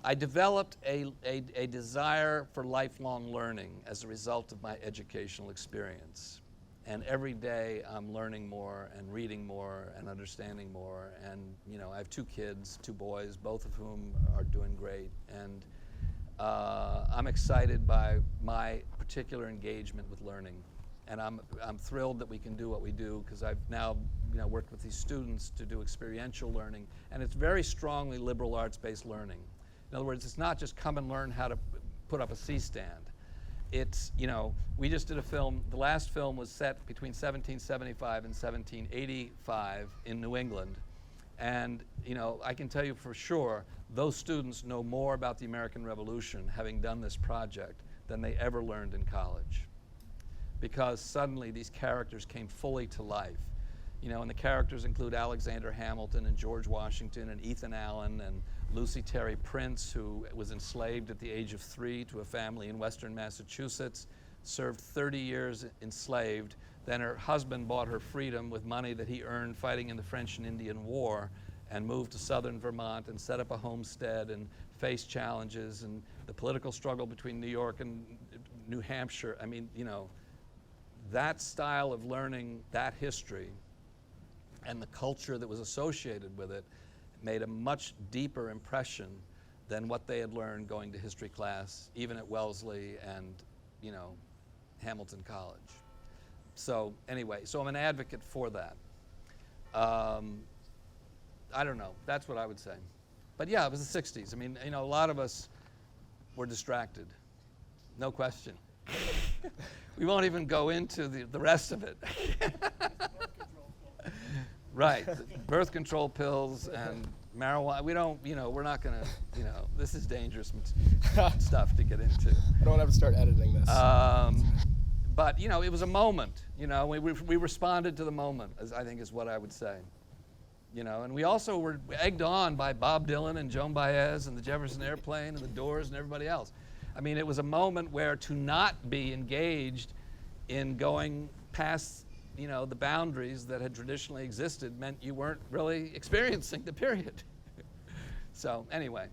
I developed a desire for lifelong learning as a result of my educational experience. And every day I'm learning more and reading more and understanding more. And, you know, I have 2 kids, 2 boys, both of whom are doing great. And I'm excited by my particular engagement with learning. And I'm thrilled that we can do what we do, because I've now, you know, worked with these students to do experiential learning. And it's very strongly liberal arts-based learning. In other words, it's not just come and learn how to put up a C-stand. it's, you know, we just did a film, the last film was set between 1775 and 1785 in New England. And, you know, I can tell you for sure, those students know more about the American Revolution, having done this project, than they ever learned in college. Because suddenly these characters came fully to life. You know, and the characters include Alexander Hamilton and George Washington and Ethan Allen and Lucy Terry Prince, who was enslaved at the age of 3 to a family in western Massachusetts, served 30 years enslaved. Then her husband bought her freedom with money that he earned fighting in the French and Indian War, and moved to southern Vermont and set up a homestead and faced challenges and the political struggle between New York and New Hampshire. I mean, you know, that style of learning that history and the culture that was associated with it made a much deeper impression than what they had learned going to history class, even at Wellesley and, you know, Hamilton College. So anyway, so I'm an advocate for that. I don't know, that's what I would say. But yeah, it was the 60s. I mean, you know, a lot of us were distracted, no question. We won't even go into the rest of it. Right, birth control pills and marijuana. We don't, you know, we're not gonna, you know, this is dangerous stuff to get into.
I don't have to start editing this.
But, you know, it was a moment, you know, we responded to the moment, as I think is what I would say. You know, and we also were egged on by Bob Dylan and Joan Baez and the Jefferson Airplane and the Doors and everybody else. I mean, it was a moment where to not be engaged in going past, you know, the boundaries that had traditionally existed meant you weren't really experiencing the period. So anyway,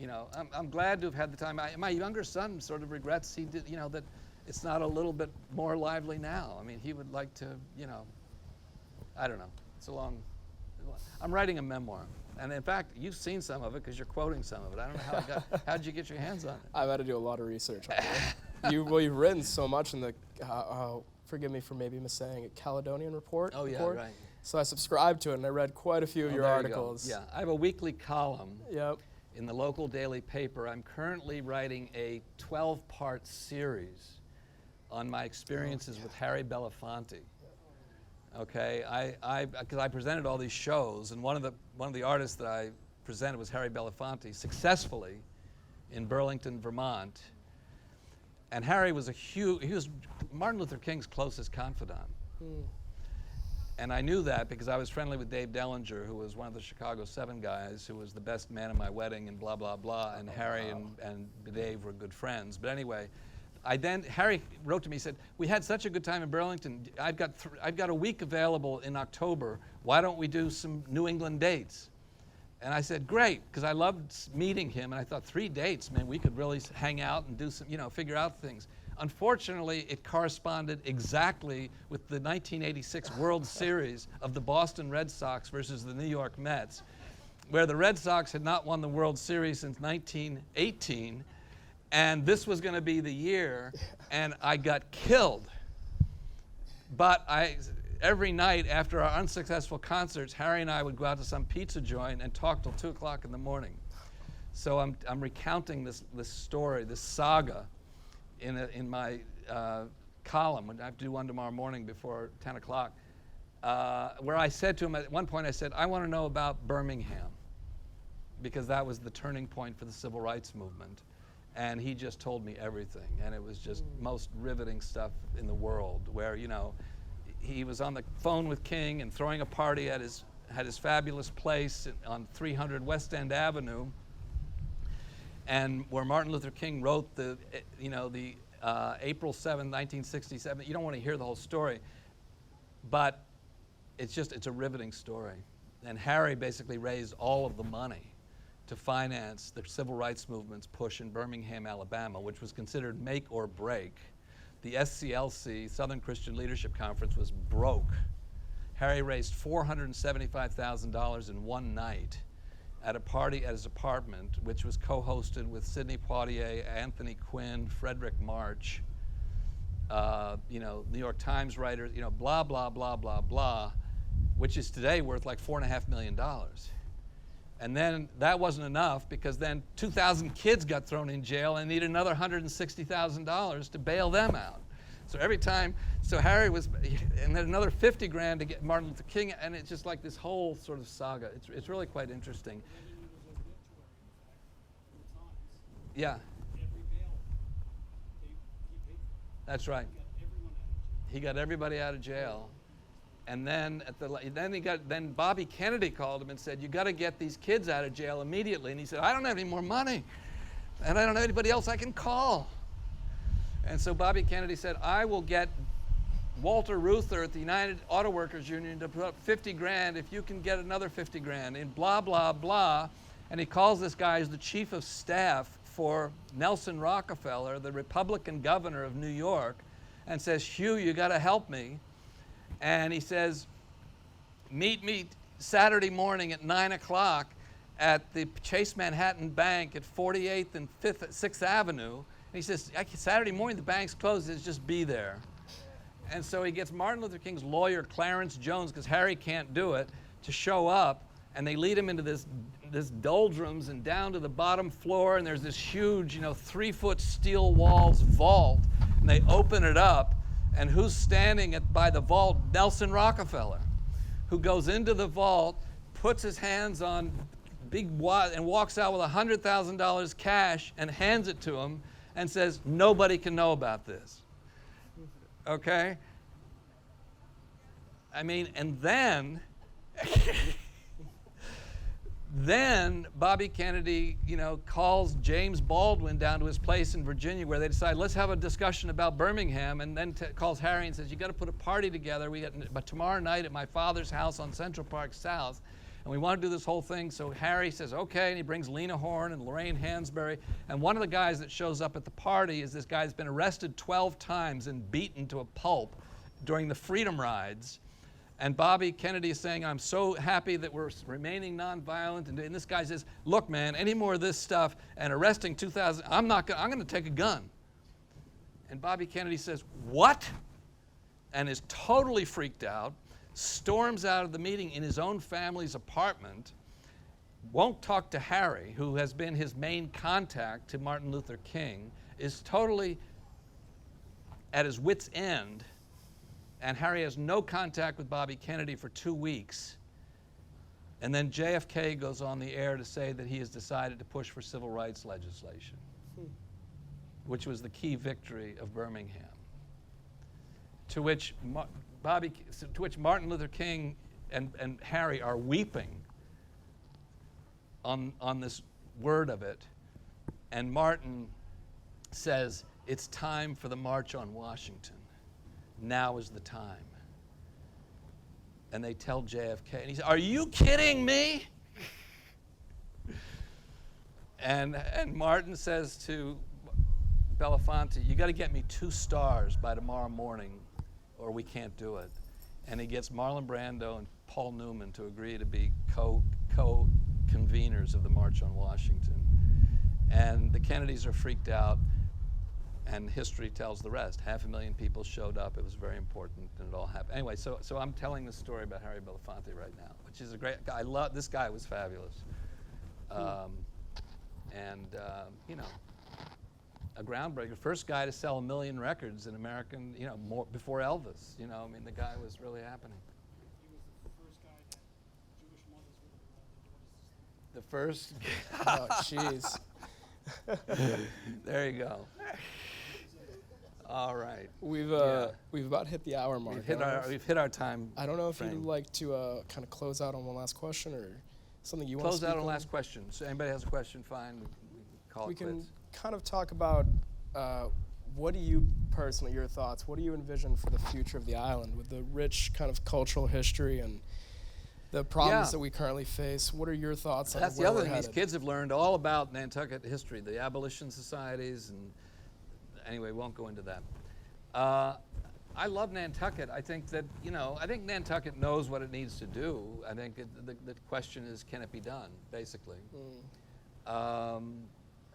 you know, I'm glad to have had the time. My younger son sort of regrets he did, you know, that it's not a little bit more lively now. I mean, he would like to, you know, I don't know. It's a long, I'm writing a memoir. And in fact, you've seen some of it because you're quoting some of it. I don't know how did you get your hands on it?
I've had to do a lot of research on it. You've written so much in the, forgive me for maybe missaying it, Caledonian Report?
Oh, yeah,
report.
right.
So I subscribed to it and I read quite a few of your
There
articles.
you go. Yeah, I have a weekly column
Yep.
in the local daily paper. I'm currently writing a 12-part series on my experiences with Harry Belafonte. Okay, because I presented all these shows, and one of the artists that I presented was Harry Belafonte successfully in Burlington, Vermont. And Harry was he was Martin Luther King's closest confidant. And I knew that because I was friendly with Dave Dellinger, who was one of the Chicago 7 guys, who was the best man at my wedding and blah, blah, blah. And Harry and Dave were good friends. But anyway, Harry wrote to me, he said, we had such a good time in Burlington. I've got a week available in October. Why don't we do some New England dates? And I said, great, because I loved meeting him. And I thought, 3 dates, man, we could really hang out and do some, you know, figure out things. Unfortunately, it corresponded exactly with the 1986 World Series of the Boston Red Sox versus the New York Mets, where the Red Sox had not won the World Series since 1918. And this was going to be the year, and I got killed. But every night after our unsuccessful concerts, Harry and I would go out to some pizza joint and talk till 2 o'clock in the morning. So I'm recounting this story, this saga, in my column. I have to do one tomorrow morning before 10 o'clock, where I said to him at one point, I said, I want to know about Birmingham, because that was the turning point for the civil rights movement. And he just told me everything, and it was just most riveting stuff in the world, where, you know, he was on the phone with King and throwing a party at his fabulous place on 300 West End Avenue, and where Martin Luther King wrote the April 7, 1967. You don't want to hear the whole story, but it's a riveting story. And Harry basically raised all of the money to finance the civil rights movement's push in Birmingham, Alabama, which was considered make or break. The SCLC, Southern Christian Leadership Conference, was broke. Harry raised $475,000 in one night at a party at his apartment, which was co-hosted with Sidney Poitier, Anthony Quinn, Frederick March, New York Times writers, blah, blah, blah, blah, blah, which is today worth like $4.5 million. And then that wasn't enough, because then 2,000 kids got thrown in jail and needed another $160,000 to bail them out. So every time, so Harry was, and then another 50 grand to get Martin Luther King, and it's just like this whole sort of saga. It's really quite interesting. Yeah. That's right. He got everybody out of jail. And then then Bobby Kennedy called him and said, "You got to get these kids out of jail immediately." And he said, "I don't have any more money, and I don't have anybody else I can call." And so Bobby Kennedy said, "I will get Walter Reuther at the United Auto Workers Union to put up 50 grand if you can get another 50 grand, and blah, blah, blah." And he calls this guy as the chief of staff for Nelson Rockefeller, the Republican governor of New York, and says, "Hugh, you got to help me." And he says, "Meet me Saturday morning at 9 o'clock at the Chase Manhattan Bank at 48th and 6th Avenue. And he says, "Saturday morning, the bank's closed, just be there." And so he gets Martin Luther King's lawyer, Clarence Jones, because Harry can't do it, to show up. And they lead him into this doldrums and down to the bottom floor. And there's this huge, 3-foot steel walls vault. And they open it up. And who's standing by the vault? Nelson Rockefeller, who goes into the vault, puts his hands on big wad, and walks out with $100,000 cash and hands it to him and says, "Nobody can know about this." Okay? I mean, and then then Bobby Kennedy, calls James Baldwin down to his place in Virginia, where they decide, let's have a discussion about Birmingham, and then calls Harry and says, "You got to put a party together. But tomorrow night at my father's house on Central Park South, and we want to do this whole thing." So Harry says, okay, and he brings Lena Horne and Lorraine Hansberry, and one of the guys that shows up at the party is this guy who's been arrested 12 times and beaten to a pulp during the Freedom Rides. And Bobby Kennedy is saying, "I'm so happy that we're remaining nonviolent." And this guy says, "Look, man, any more of this stuff and arresting 2,000, I'm going to take a gun." And Bobby Kennedy says, "What?" And is totally freaked out, storms out of the meeting in his own family's apartment, won't talk to Harry, who has been his main contact to Martin Luther King, is totally at his wit's end. And Harry has no contact with Bobby Kennedy for 2 weeks. And then JFK goes on the air to say that he has decided to push for civil rights legislation, which was the key victory of Birmingham. To which Martin Luther King and Harry are weeping on this word of it. And Martin says, "It's time for the March on Washington. Now is the time." And they tell JFK, and he says, "Are you kidding me?" And Martin says to Belafonte, "You got to get me 2 stars by tomorrow morning, or we can't do it." And he gets Marlon Brando and Paul Newman to agree to be co-conveners of the March on Washington. And the Kennedys are freaked out. And history tells the rest. 500,000 people showed up. It was very important, and it all happened. Anyway, so I'm telling the story about Harry Belafonte right now, which is a great guy. This guy was fabulous. A groundbreaker. First guy to sell 1 million records in American, more before Elvis. The guy was really happening.
He was the first guy that Jewish mothers would allow their daughters to sing.
The first.
Oh, jeez.
There you go. All right.
We've about hit the hour mark.
We've hit our time.
I don't know if
frame.
you'd like to kind of close out on one last question, or something you want to
Close
speak
out on
on?
last question. So anybody has a question, fine. We can call
We
it
can
quits.
kind of talk about what do you personally, your thoughts, what do you envision for the future of the island with the rich kind of cultural history and the problems that we currently face? What are your thoughts on
That's
where
the other
we're
thing. These
headed?
kids have learned all about Nantucket history, the abolition societies, and anyway, won't go into that. I love Nantucket. I think that, I think Nantucket knows what it needs to do. I think the question is, can it be done, basically? I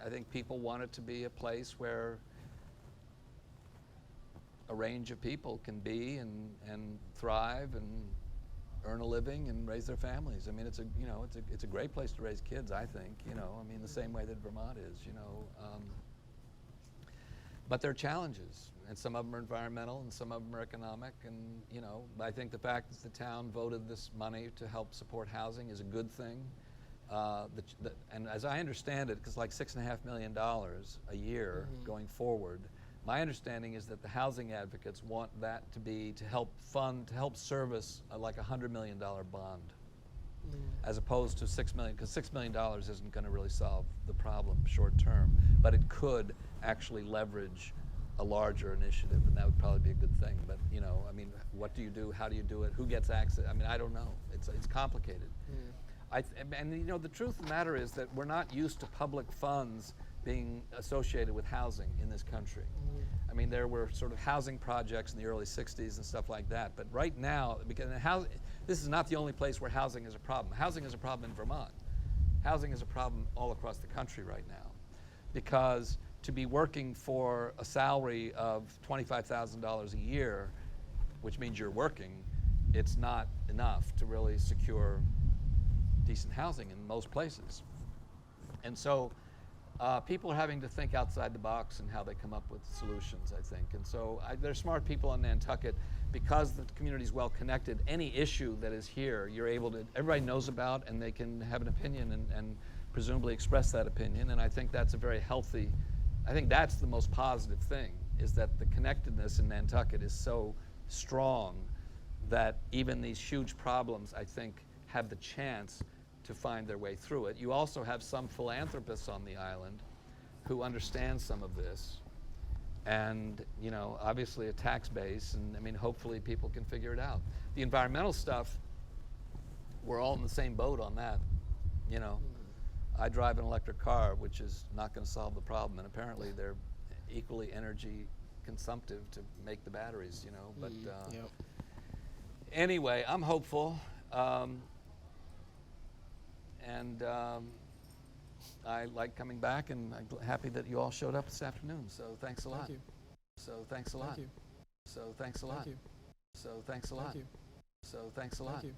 think people want it to be a place where a range of people can be and thrive and earn a living and raise their families. I mean, it's a great place to raise kids, I think. I mean, the same way that Vermont is. But there are challenges, and some of them are environmental, and some of them are economic. And I think the fact that the town voted this money to help support housing is a good thing. And as I understand it, because like $6.5 million a year going forward, my understanding is that the housing advocates want that to be to help service like a $100 million bond, as opposed to $6 million, because $6 million isn't going to really solve the problem short term, but it could actually leverage a larger initiative, and that would probably be a good thing. But I mean, what do you do? How do you do it? Who gets access? I mean, I don't know. It's complicated. And the truth of the matter is that we're not used to public funds being associated with housing in this country. I mean, there were sort of housing projects in the early 60s and stuff like that, but right now, because this is not the only place where housing is a problem. Housing is a problem in Vermont. Housing is a problem all across the country right now, because to be working for a salary of $25,000 a year, which means you're working, it's not enough to really secure decent housing in most places. And so people are having to think outside the box and how they come up with solutions, I think. And so there's smart people in Nantucket. Because the community is well connected, any issue that is here, everybody knows about, and they can have an opinion and presumably express that opinion. And I think that's a very healthy, I think that's the most positive thing, is that the connectedness in Nantucket is so strong that even these huge problems, I think, have the chance to find their way through it. You also have some philanthropists on the island who understand some of this, and obviously a tax base, and I mean, hopefully people can figure it out. The environmental stuff, we're all in the same boat on that. I drive an electric car, which is not going to solve the problem, and apparently they're equally energy consumptive to make the batteries. But anyway, I'm hopeful. And I like coming back, and I'm happy that you all showed up this afternoon. So thanks a lot.
Thank you.
So thanks a lot.
Thank you.
So thanks a lot.
Thank you.
So thanks a lot.
Thank you.
So thanks a lot.
Thank you.